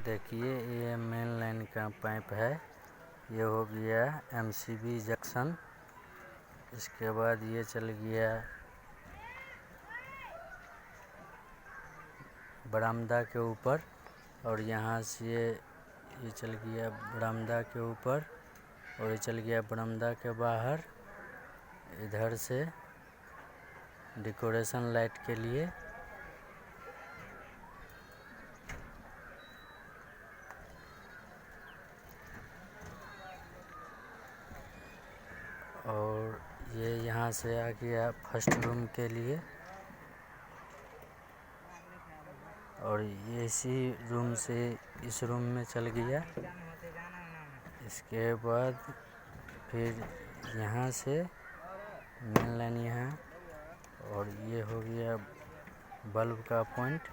देखिए ये main line का पाइप है, ये हो गया एमसीबी जंक्शन। इसके बाद ये चल गया बरामदा के ऊपर, और यहाँ से ये चल गया बरामदा के ऊपर, और ये चल गया बरामदा के बाहर इधर से डेकोरेशन लाइट के लिए। और ये यहाँ से आ गया फर्स्ट रूम के लिए, और ये इसी रूम से इस रूम में चल गया। इसके बाद फिर यहाँ से मेन लाइन यहाँ, और ये हो गया बल्ब का पॉइंट।